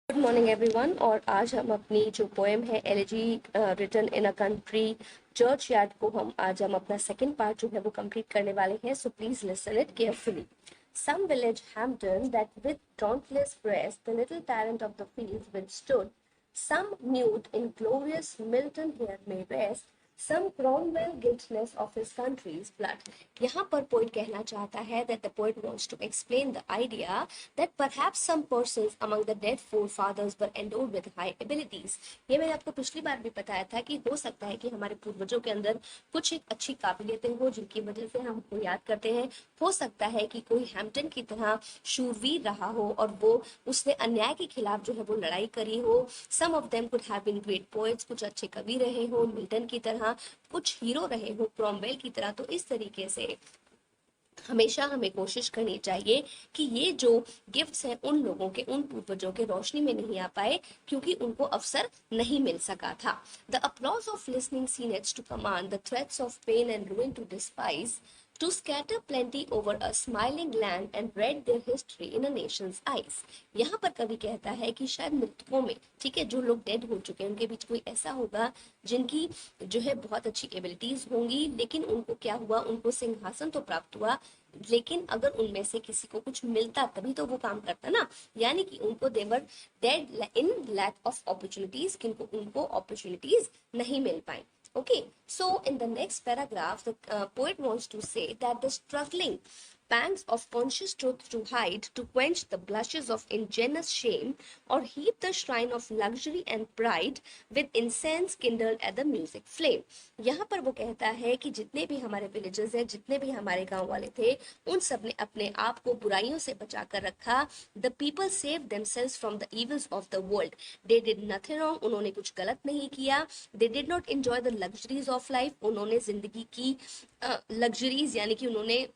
Good morning everyone. और आज हम अपनी जो पोएम है elegy written in a country churchyard को हम अपना सेकंड पार्ट जो है वो कंप्लीट करने वाले हैं। So please listen it carefully. Some village Hampden that with dauntless breast the little tyrant of the fields withstood. Some mute in glorious Milton here may rest. Some Cromwell guiltless of his country's blood. यहाँ पर poet कहना चाहता है that the poet wants to explain the idea that perhaps some persons among the dead forefathers were endowed with high abilities. ये मैंने आपको पिछली बार भी बताया था कि हो सकता है कि हमारे पूर्वजों के अंदर कुछ एक अच्छी काबिलियतें हो जिनकी वजह से हम उनको याद करते हैं। हो सकता है कि कोई हैम्पटन की तरह शूरवीर रहा हो और वो उसने अन्याय के खिलाफ जो है वो लड़ाई करी हो। Some of them could have been great poets, कुछ अच्छे कवि रहे हो मिल्टन की तरह, कुछ हीरो रहे हो क्रॉमवेल की तरह। तो इस तरीके से हमेशा हमें कोशिश करनी चाहिए कि ये जो गिफ्ट्स हैं उन लोगों के, उन पूर्वजों के रोशनी में नहीं आ पाए क्योंकि उनको अवसर नहीं मिल सका था। The applause of listening senates to command, the threats of pain and ruin to despise, to scatter plenty over a smiling land and read their history in a nation's eyes. यहाँ पर कवि कहता है कि शायद मृतकों में, ठीक है, जो लोग डेड हो चुके हैं उनके बीच कोई ऐसा होगा जिनकी जो है बहुत अच्छी एबिलिटीज होंगी, लेकिन उनको क्या हुआ, उनको सिंहासन तो प्राप्त हुआ लेकिन अगर उनमें से किसी को कुछ मिलता तभी तो वो काम करता ना। यानी कि उनको they were dead in lack of opportunities, किनको उनको अपॉर्चुनिटीज नहीं मिल पाई। Okay, so in the next paragraph, the poet wants to say that the struggling pangs of conscious truth to hide, to quench the blushes of ingenious shame, or heap the shrine of luxury and pride with incense kindled at the music flame. यहाँ पर वो कहता है कि जितने भी हमारे villages हैं, जितने भी हमारे गांव वाले थे, उन सब ने अपने आप को बुराइयों से बचा कर रखा। The people saved themselves from the evils of the world. They did nothing wrong. उन्होंने कुछ गलत नहीं किया। They did not enjoy the luxuries of life. उन्होंने जिंदगी की लग्जरीज यानी कि उन्होंने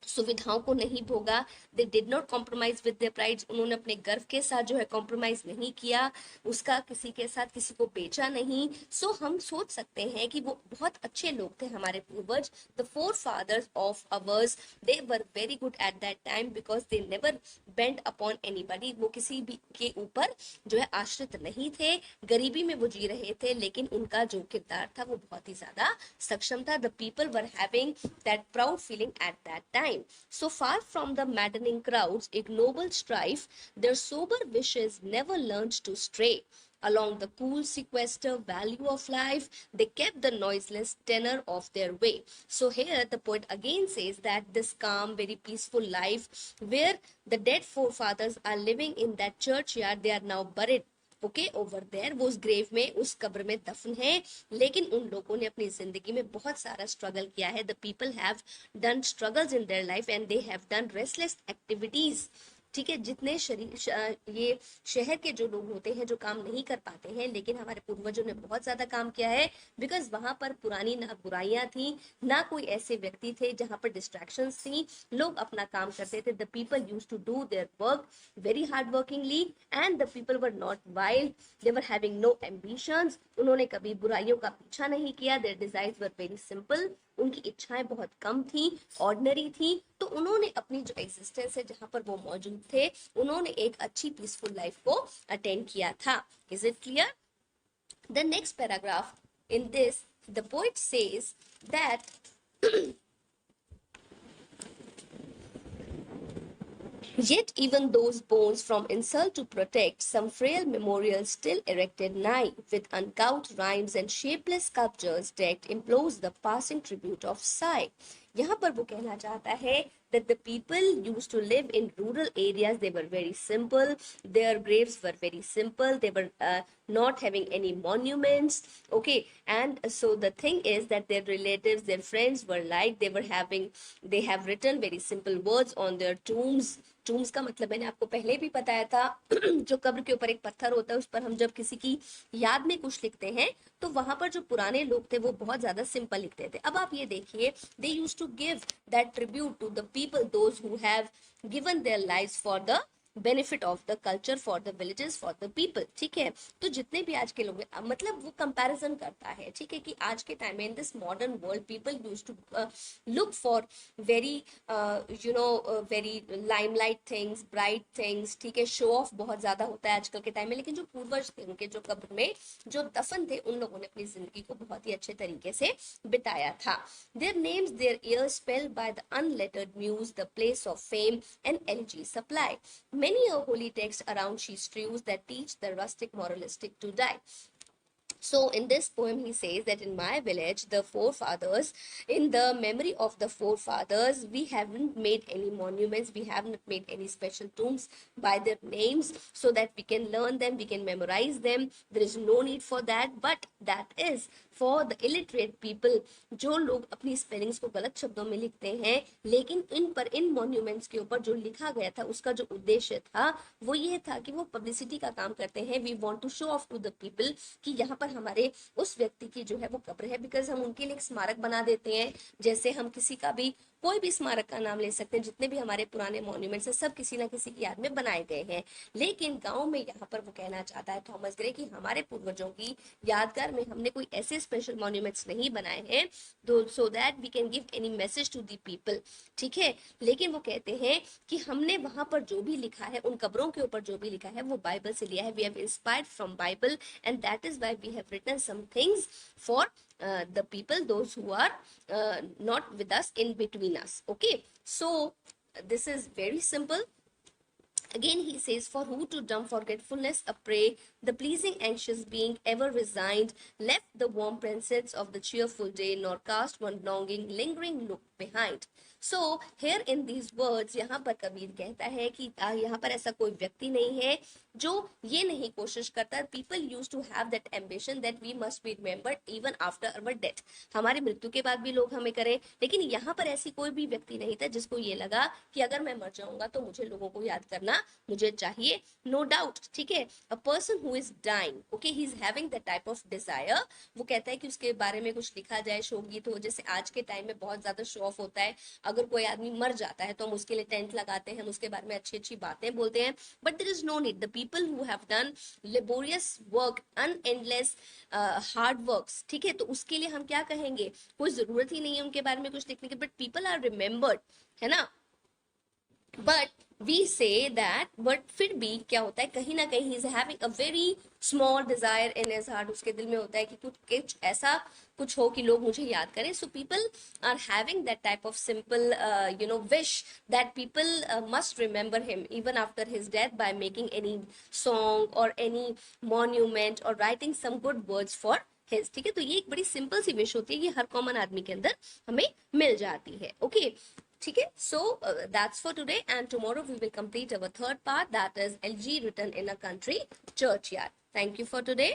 सुविधाओं को नहीं भोगा। They did not compromise with their prides, उन्होंने अपने गर्व के साथ जो है कॉम्प्रोमाइज नहीं किया, उसका किसी के साथ किसी को बेचा नहीं। सो हम सोच सकते हैं कि वो बहुत अच्छे लोग थे हमारे पूर्वज। The forefathers of ours, they were very good at that time because they never bent upon anybody. वो किसी भी के ऊपर जो है आश्रित नहीं थे, गरीबी में वो जी रहे थे, लेकिन उनका जो किरदार था वो बहुत ही ज्यादा सक्षम था। The people were having that proud feeling at that time. So far from the maddening crowd's ignoble strife, their sober wishes never learned to stray. Along the cool sequester value of life, they kept the noiseless tenor of their way. So here the poet again says that this calm, very peaceful life where the dead forefathers are living in that churchyard, they are now buried okay over there, वो उस grave में, उस कब्र में दफन है, लेकिन उन लोगों ने अपनी जिंदगी में बहुत सारा स्ट्रगल किया है। The people have done struggles in their life and they have done restless activities. ठीक है, जितने ये शहर के जो लोग होते हैं जो काम नहीं कर पाते हैं, लेकिन हमारे पूर्वजों ने बहुत ज्यादा काम किया है बिकॉज वहां पर पुरानी ना बुराइयां थी, ना कोई ऐसे व्यक्ति थे जहां पर डिस्ट्रैक्शंस थी, लोग अपना काम करते थे। The people use to do their work very hard workingly and the people were not wild, they were having no ambitions, उन्होंने कभी बुराइयों का पीछा नहीं किया। Their desires were very simple, उनकी इच्छाएं बहुत कम थी, ऑर्डिनरी थी। तो उन्होंने अपनी जो एग्जिस्टेंस है जहां पर वो मौजूद थे, उन्होंने एक अच्छी पीसफुल लाइफ को अटेंड किया था। Is it clear? The next paragraph in this the poet says that Yet even those bones from insult to protect, some frail memorial still erected nigh, with uncouth rhymes and shapeless sculptures decked, implores the passing tribute of sigh. यहाँ पर वो कहना चाहता है that the people used to live in rural areas, they were very simple, their graves were very simple, they were not having any monuments, okay, and so the thing is that their relatives, their friends were like, they have written very simple words on their tombs. Tombs का मतलब मैंने आपको पहले भी बताया था जो कब्र के ऊपर एक पत्थर होता है, उस पर हम जब किसी की याद में कुछ लिखते हैं तो वहां पर जो पुराने लोग थे वो बहुत ज्यादा सिंपल लिखते थे। अब आप ये देखिए, they used to give that tribute to the people those who have given their lives for the benefit of the culture for the villages for the people. ठीक है, तो जितने भी आज के लोग हैं, मतलब वो कंपैरिजन करता है, ठीक है, कि आज के टाइम में in this modern world people use to look for very very limelight things, bright things, ठीक है, शो ऑफ बहुत ज्यादा होता है आजकल के टाइम में, लेकिन जो पूर्वज थे उनके जो कब्र में जो दफन थे उन लोगों ने अपनी जिंदगी को बहुत ही अच्छे तरीके से बिताया था। Their names, their ears spelled by the unlettered muse, the place of fame and elegy supply. Many a holy text around she strews that teach the rustic moralistic to die. So in this poem he says that in my village the forefathers, in the memory of the forefathers, we haven't made any monuments, we haven't made any special tombs by their names so that we can learn them, we can memorize them. There is no need for that, but that is for the illiterate people, जो लोग अपनी spellings को गलत शब्दों में लिखते हैं, लेकिन इन मॉन्यूमेंट्स के ऊपर जो लिखा गया था उसका जो उद्देश्य था वो ये था कि वो पब्लिसिटी का काम करते हैं। We want to show off to the people कि यहाँ पर हमारे उस व्यक्ति की जो है वो कब्र है, बिकॉज हम उनके लिए एक स्मारक बना देते हैं। जैसे हम किसी का भी कोई भी स्मारक का नाम ले सकते हैं, जितने भी हमारे पुराने मॉन्यूमेंट्स हैं सब किसी ना किसी की याद में बनाए गए हैं। लेकिन गांव में यहाँ पर वो कहना चाहता है थॉमस ग्रे कि हमारे पूर्वजों की यादगार में हमने कोई ऐसे स्पेशल मॉन्यूमेंट्स नहीं बनाए हैं so that we can give any message to the people. ठीक है, लेकिन वो कहते हैं कि हमने वहां पर जो भी लिखा है, उन कब्रों के ऊपर जो भी लिखा है वो बाइबल से लिया है। We have inspired from Bible and that is why we have written some things for the people, those who are not with us, in between us. Okay, so this is very simple. Again he says, for who to dumb forgetfulness a prey, the pleasing anxious being ever resigned, left the warm presence of the cheerful day, nor cast one longing lingering look behind. So here in these words, यहाँ पर कबीर कहता है कि यहाँ पर ऐसा कोई व्यक्ति नहीं है जो ये नहीं कोशिश करता। People use to have that ambition that we must be remembered even after our death, हमारे मृत्यु के बाद भी लोग हमें करें, लेकिन यहाँ पर ऐसी कोई भी व्यक्ति नहीं था जिसको ये लगा कि अगर मैं मर जाऊंगा तो मुझे लोगों को याद करना मुझे चाहिए। नो डाउट, ठीक है, a person who is dying, okay, he is having that type of desire. वो कहता है कि उसके बारे में कुछ लिखा जाए, शोगीत हो, जैसे आज के टाइम में बहुत ज्यादा शो ऑफ होता है। अगर कोई आदमी मर जाता है तो हम उसके लिए टेंट लगाते हैं, हम उसके बारे में अच्छी अच्छी बातें बोलते हैं, but there is no need. The people who have done laborious work, unendless hard works, ठीक है, तो उसके लिए हम क्या कहेंगे, कोई जरूरत ही नहीं है उनके बारे में कुछ लिखने की, बट पीपल आर रिमेम्बर्ड, है ना। But we say that, but फिर भी क्या होता है, कहीं ना कहीं is having a very small desire in his heart, उसके दिल में होता है कि कुछ ऐसा कुछ हो कि लोग मुझे याद करें। So people are having that type of simple wish that people must remember him even after his death by making any song और एनी मॉन्यूमेंट और writing some good words for his. ठीक है, तो ये एक बड़ी सिंपल सी wish होती है, ये हर कॉमन आदमी के अंदर हमें मिल जाती है। ओके, ठीक है, so that's for today, and tomorrow we will complete our third part, that is elegy written in a country churchyard. Thank you for today.